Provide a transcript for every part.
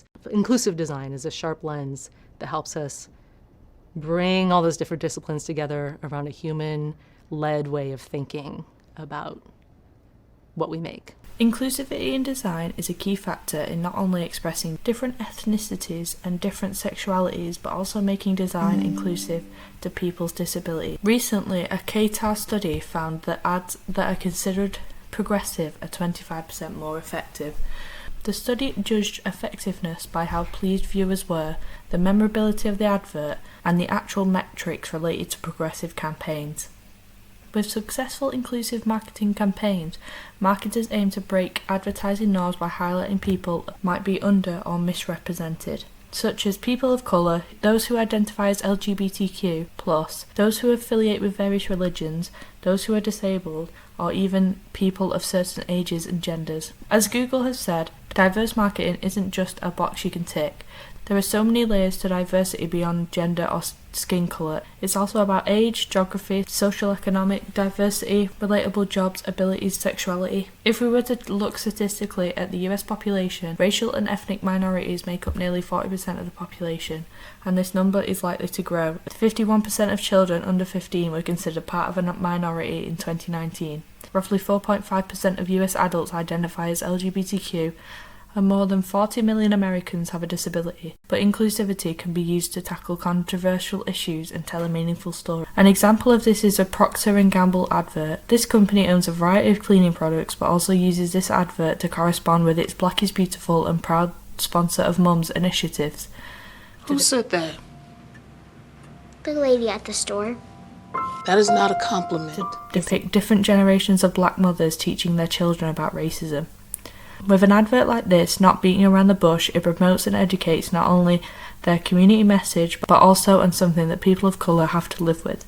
companies. Inclusive design is a sharp lens that helps us bring all those different disciplines together around a human-led way of thinking about what we make. Inclusivity in design is a key factor in not only expressing different ethnicities and different sexualities, but also making design inclusive to people's disabilities. Recently, a KTAR study found that ads that are considered progressive are 25% more effective. The study judged effectiveness by how pleased viewers were, the memorability of the advert, and the actual metrics related to progressive campaigns. With successful inclusive marketing campaigns, marketers aim to break advertising norms by highlighting people might be under or misrepresented, such as people of colour, those who identify as LGBTQ+, those who affiliate with various religions, those who are disabled, or even people of certain ages and genders. As Google has said, diverse marketing isn't just a box you can tick. There are so many layers to diversity beyond gender or skin colour. It's also about age, geography, social economic diversity, relatable jobs, abilities, sexuality. If we were to look statistically at the US population, racial and ethnic minorities make up nearly 40% of the population, and this number is likely to grow. 51% of children under 15 were considered part of a minority in 2019. Roughly 4.5% of US adults identify as LGBTQ, and more than 40 million Americans have a disability. But inclusivity can be used to tackle controversial issues and tell a meaningful story. An example of this is a Procter & Gamble advert. This company owns a variety of cleaning products, but also uses this advert to correspond with its Black is Beautiful and proud sponsor of Mums initiatives. Who said that? The lady at the store. That is not a compliment. To depict different generations of black mothers teaching their children about racism. With an advert like this, not beating around the bush, it promotes and educates not only their community message, but also on something that people of colour have to live with.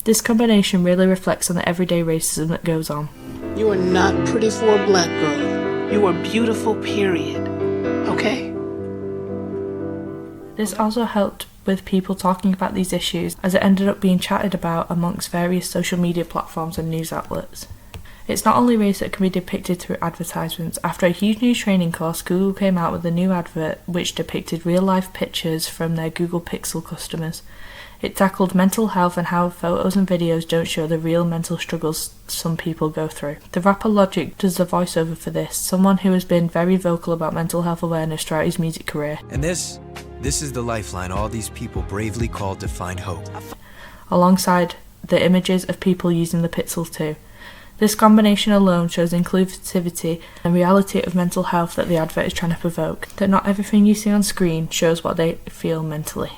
This combination really reflects on the everyday racism that goes on. You are not pretty for a black girl. You are beautiful, period. Okay? This also helped with people talking about these issues, as it ended up being chatted about amongst various social media platforms and news outlets. It's not only race that can be depicted through advertisements. After a huge new training course, Google came out with a new advert which depicted real-life pictures from their Google Pixel customers. It tackled mental health and how photos and videos don't show the real mental struggles some people go through. The rapper Logic does the voiceover for this, someone who has been very vocal about mental health awareness throughout his music career. And this is the lifeline all these people bravely called to find hope. Alongside the images of people using the Pixel 2. This combination alone shows inclusivity and reality of mental health that the advert is trying to provoke, that not everything you see on screen shows what they feel mentally.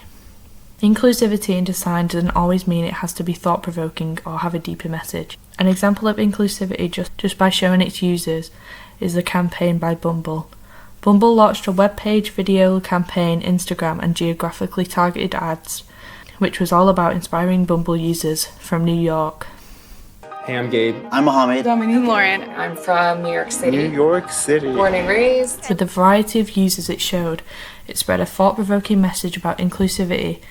Inclusivity in design doesn't always mean it has to be thought-provoking or have a deeper message. An example of inclusivity just by showing its users is the campaign by Bumble. Bumble launched a webpage, video campaign, Instagram and geographically targeted ads, which was all about inspiring Bumble users from New York. Hey, I'm Gabe. I'm Mohammed. I'm Lauren. I'm from New York City. New York City. Born and raised. With the variety of users it showed, it spread a thought-provoking message about inclusivity.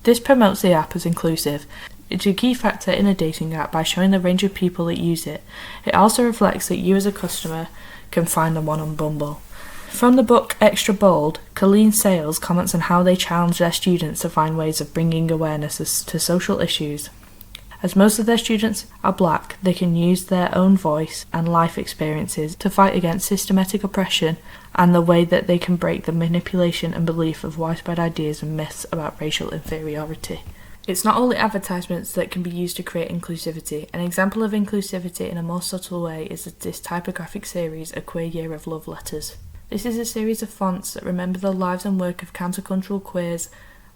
This promotes the app as inclusive. It's a key factor in a dating app by showing the range of people that use it. It also reflects that you as a customer can find the one on Bumble. From the book Extra Bold, Colleen Sales comments on how they challenge their students to find ways of bringing awareness to social issues. As most of their students are black, they can use their own voice and life experiences to fight against systematic oppression and the way that they can break the manipulation and belief of widespread ideas and myths about racial inferiority. It's not only advertisements that can be used to create inclusivity. An example of inclusivity in a more subtle way is this typographic series, A Queer Year of Love Letters. This is a series of fonts that remember the lives and work of countercultural queers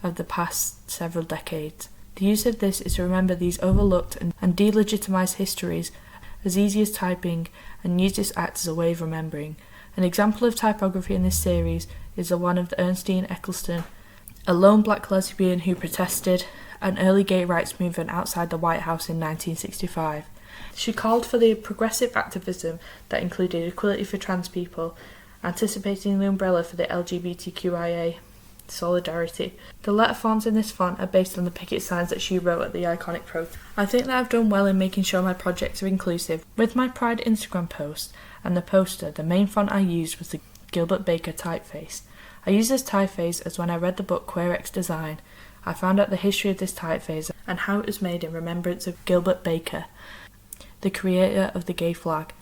of the past several decades. The use of this is to remember these overlooked and delegitimized histories as easy as typing and use this act as a way of remembering. An example of typography in this series is the one of Ernestine Eccleston, a lone black lesbian who protested an early gay rights movement outside the White House in 1965. She called for the progressive activism that included equality for trans people, anticipating the umbrella for the LGBTQIA solidarity. The letter forms in this font are based on the picket signs that she wrote at the iconic protest. I think that I've done well in making sure my projects are inclusive. With my Pride Instagram post and the poster, the main font I used was the Gilbert Baker typeface. I use this typeface as when I read the book Queer X Design, I found out the history of this typeface and how it was made in remembrance of Gilbert Baker, the creator of the gay flag.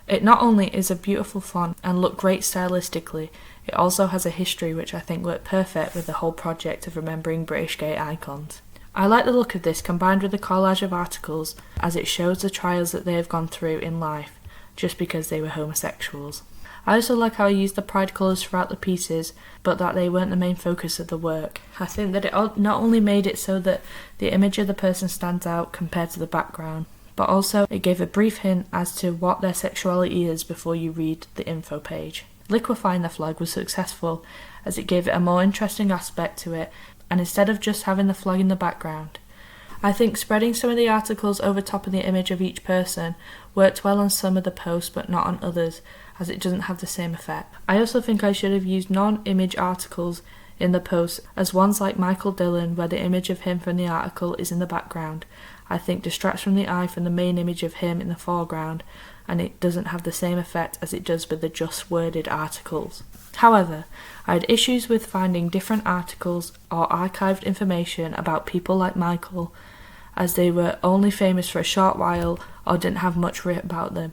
It not only is a beautiful font and looked great stylistically, it also has a history which I think worked perfect with the whole project of remembering British gay icons. I like the look of this combined with the collage of articles, as it shows the trials that they have gone through in life just because they were homosexuals. I also like how I used the pride colours throughout the pieces, but that they weren't the main focus of the work. I think that it not only made it so that the image of the person stands out compared to the background, but also it gave a brief hint as to what their sexuality is before you read the info page. Liquefying the flag was successful as it gave it a more interesting aspect to it, and instead of just having the flag in the background. I think spreading some of the articles over top of the image of each person worked well on some of the posts but not on others, as it doesn't have the same effect. I also think I should have used non-image articles in the posts, as ones like Michael Dillon, where the image of him from the article is in the background, I think distracts from the eye from the main image of him in the foreground, and it doesn't have the same effect as it does with the just worded articles. However, I had issues with finding different articles or archived information about people like Michael, as they were only famous for a short while or didn't have much written about them.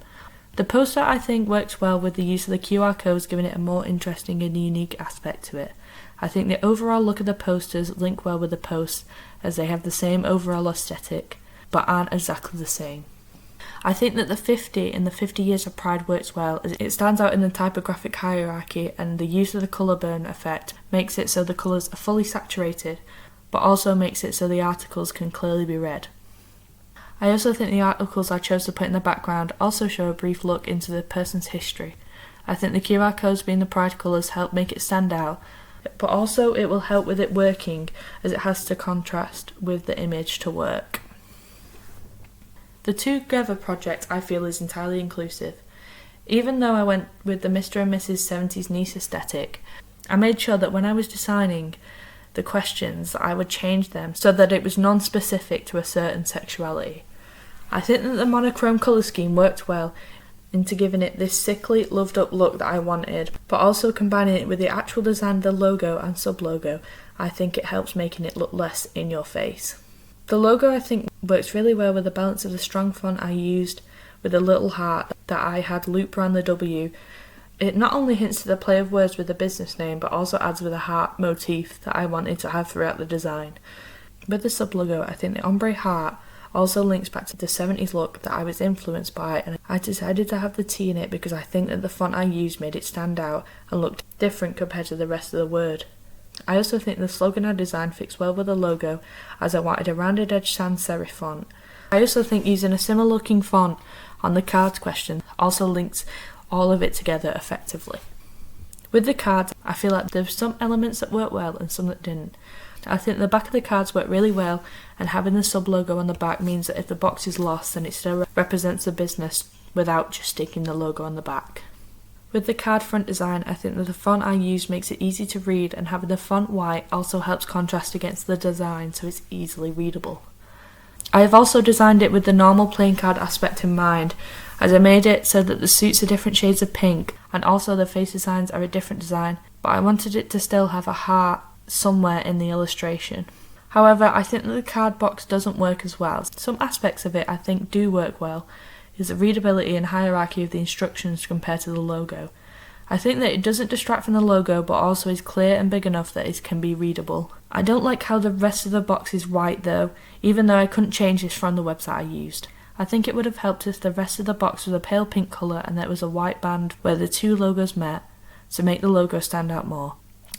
The poster I think works well with the use of the QR codes, giving it a more interesting and unique aspect to it. I think the overall look of the posters link well with the posts, as they have the same overall aesthetic, but aren't exactly the same. I think that the 50 in the 50 Years of Pride works well, as it stands out in the typographic hierarchy, and the use of the colour burn effect makes it so the colours are fully saturated, but also makes it so the articles can clearly be read. I also think the articles I chose to put in the background also show a brief look into the person's history. I think the QR codes being the pride colours help make it stand out, but also it will help with it working, as it has to contrast with the image to work. The Together project I feel is entirely inclusive. Even though I went with the Mr. and Mrs. 70s niece aesthetic, I made sure that when I was designing the questions I would change them so that it was non-specific to a certain sexuality. I think that the monochrome colour scheme worked well into giving it this sickly, loved up look that I wanted, but also combining it with the actual design of the logo and sub-logo, I think it helps making it look less in your face. The logo I think works really well with the balance of the strong font I used with the little heart that I had looped around the W. It not only hints to the play of words with the business name, but also adds with a heart motif that I wanted to have throughout the design. With the sub-logo, I think the ombre heart also links back to the 70s look that I was influenced by, and I decided to have the T in it because I think that the font I used made it stand out and looked different compared to the rest of the word. I also think the slogan I designed fits well with the logo, as I wanted a rounded edge sans serif font. I also think using a similar looking font on the cards question also links all of it together effectively. With the cards, I feel like there's some elements that worked well and some that didn't. I think the back of the cards worked really well, and having the sub-logo on the back means that if the box is lost, then it still represents the business without just sticking the logo on the back. With the card front design, I think that the font I used makes it easy to read, and having the font white also helps contrast against the design so it's easily readable. I have also designed it with the normal playing card aspect in mind, as I made it so that the suits are different shades of pink, and also the face designs are a different design, but I wanted it to still have a heart somewhere in the illustration. However, I think that the card box doesn't work as well. Some aspects of it I think do work well, is the readability and hierarchy of the instructions compared to the logo. I think that it doesn't distract from the logo, but also is clear and big enough that it can be readable. I don't like how the rest of the box is white though, even though I couldn't change this from the website I used. I think it would have helped if the rest of the box was a pale pink colour and there was a white band where the two logos met to make the logo stand out more.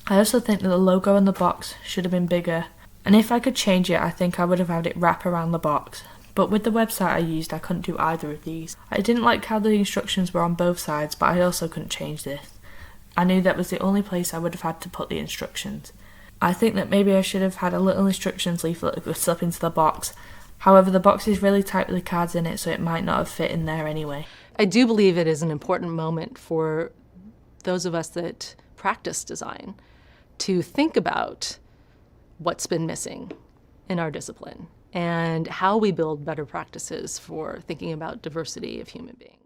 I also think that the logo on the box should have been bigger, and if I could change it, I think I would have had it wrap around the box. But with the website I used, I couldn't do either of these. I didn't like how the instructions were on both sides, but I also couldn't change this. I knew that was the only place I would have had to put the instructions. I think that maybe I should have had a little instructions leaflet that could slip into the box. However, the box is really tight with the cards in it, so it might not have fit in there anyway. I do believe it is an important moment for those of us that practice design to think about what's been missing in our discipline and how we build better practices for thinking about diversity of human beings.